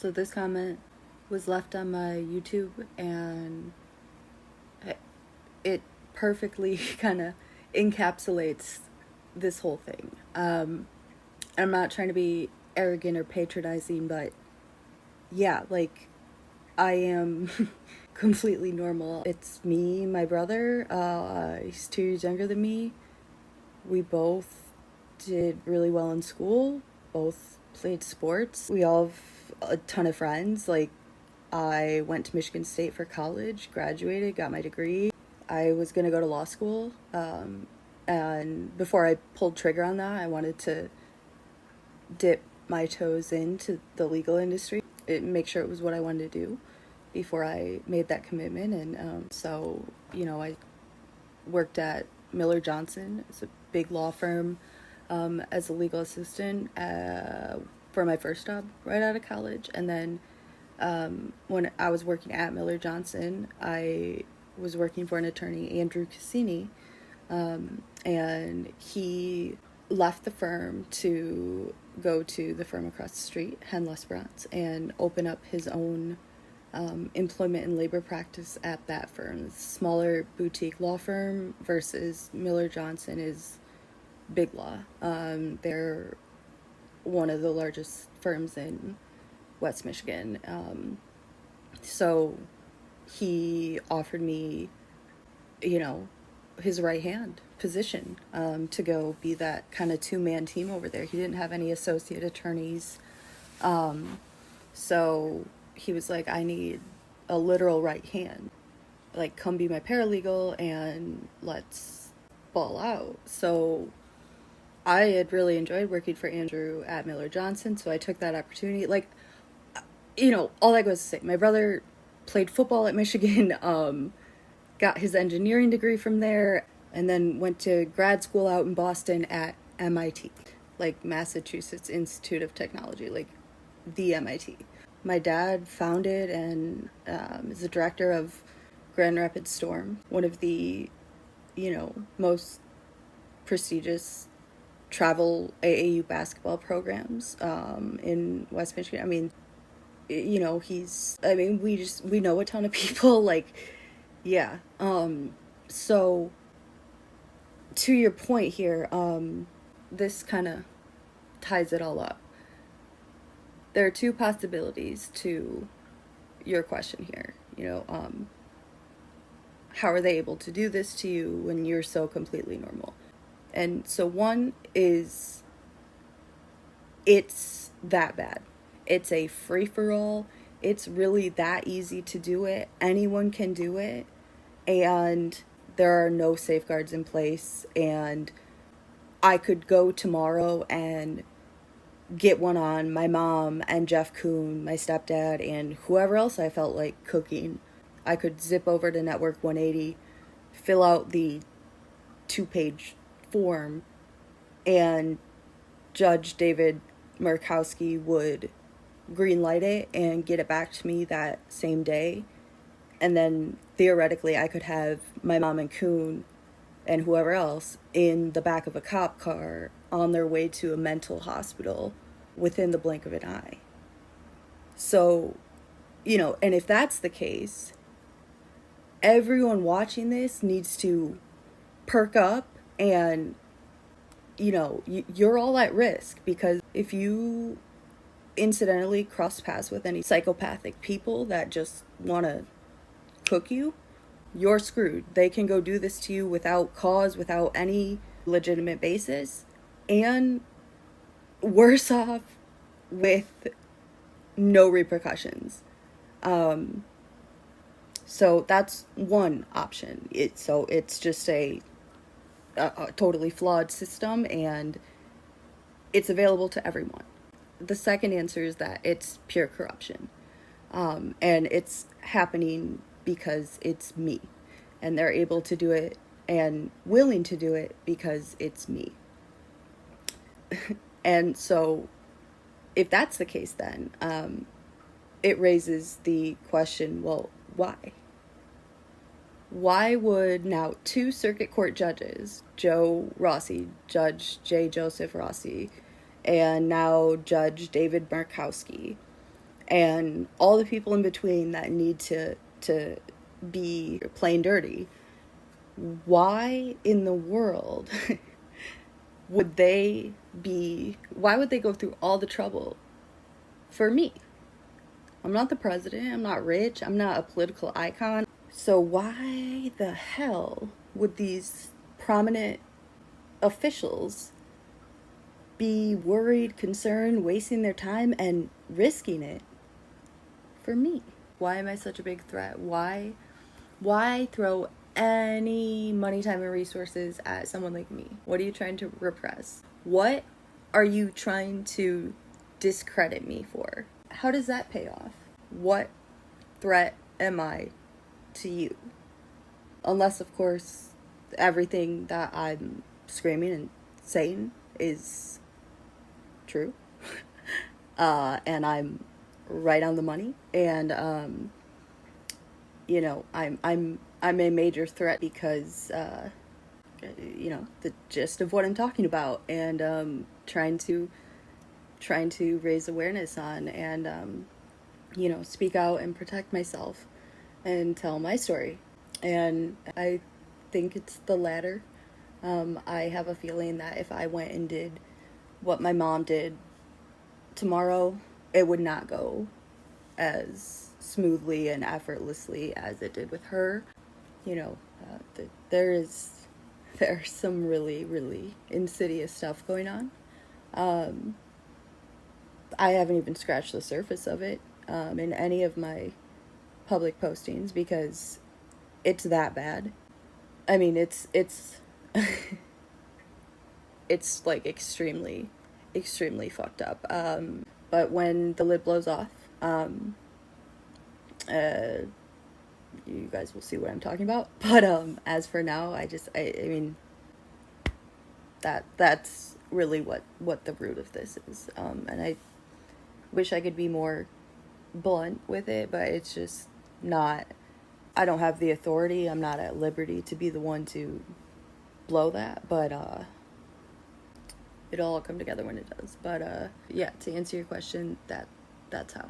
So this comment was left on my YouTube, and it perfectly kind of encapsulates this whole thing. I'm not trying to be arrogant or patronizing, but yeah, like, I am completely normal. It's me, my brother. He's 2 years younger than me. We both did really well in school, both played sports. We all have a ton of friends. Like, I went to Michigan State for college, graduated, got my degree. I was going to go to law school. And before I pulled trigger on that, I wanted to dip my toes into the legal industry, make sure it was what I wanted to do before I made that commitment. And so, I worked at Miller Johnson. It's a big law firm, as a legal assistant for my first job right out of college. And then when I was working at Miller Johnson, I was working for an attorney, Andrew Cassini, and he left the firm to go to the firm across the street, Hen Lesperance, and open up his own employment and labor practice at that firm. It's a smaller boutique law firm versus Miller Johnson is big law. They're one of the largest firms in West Michigan. So he offered me, his right hand position, to go be that kind of 2-man team over there. He didn't have any associate attorneys. So he was like, I need a literal right hand. Like, come be my paralegal and let's ball out. So I had really enjoyed working for Andrew at Miller Johnson, so I took that opportunity. Like, all that goes to say, my brother played football at Michigan, got his engineering degree from there, and then went to grad school out in Boston at MIT, like Massachusetts Institute of Technology, like the MIT. My dad founded and is the director of Grand Rapids Storm, one of the, most prestigious travel AAU basketball programs in West Michigan. I mean, we know a ton of people, like, yeah. So to your point here, this kind of ties it all up. There are 2 possibilities to your question here. How are they able to do this to you when you're so completely normal? And so one is, it's that bad. It's a free-for-all. It's really that easy to do it. Anyone can do it. And there are no safeguards in place. And I could go tomorrow and get one on my mom and Jeff Kuhn, my stepdad, and whoever else I felt like cooking. I could zip over to Network 180, fill out the 2-page form, and Judge David Murkowski would greenlight it and get it back to me that same day. And then theoretically I could have my mom and Kuhn and whoever else in the back of a cop car on their way to a mental hospital within the blink of an eye. So, and if that's the case, everyone watching this needs to perk up, and you're all at risk, because if you incidentally cross paths with any psychopathic people that just want to cook you, you're screwed. They can go do this to you without cause, without any legitimate basis, and worse off, with no repercussions. So that's one option. It's just a totally flawed system, and it's available to everyone. The second answer is that it's pure corruption, and it's happening because it's me, and they're able to do it and willing to do it because it's me. And so if that's the case, then it raises the question, well, why? Why would now 2 circuit court judges, Joe Rossi, Judge J. Joseph Rossi, and now Judge David Murkowski, and all the people in between that need to be plain dirty. Why in the world why would they go through all the trouble for me? I'm not the president, I'm not rich, I'm not a political icon. So why the hell would these prominent officials be worried, concerned, wasting their time and risking it for me? Why am I such a big threat? Why throw any money, time, and resources at someone like me? What are you trying to repress? What are you trying to discredit me for? How does that pay off? What threat am I to you? Unless, of course, everything that I'm screaming and saying is true. And I'm right on the money. And, you know, I'm a major threat because, you know, the gist of what I'm talking about, and trying to raise awareness on, and you know, speak out and protect myself and tell my story. And I think it's the latter. I have a feeling that if I went and did what my mom did tomorrow, it would not go as smoothly and effortlessly as it did with her. You know, there's some really, really insidious stuff going on. I haven't even scratched the surface of it in any of my public postings, because it's that bad. I mean, it's it's like extremely, extremely fucked up. But when the lid blows off, you guys will see what I'm talking about. But as for now, I mean, that's really what the root of this is. And I wish I could be more blunt with it, but it's just not. I don't have the authority. I'm not at liberty to be the one to blow that, but it'll all come together when it does. But yeah, to answer your question, that's how.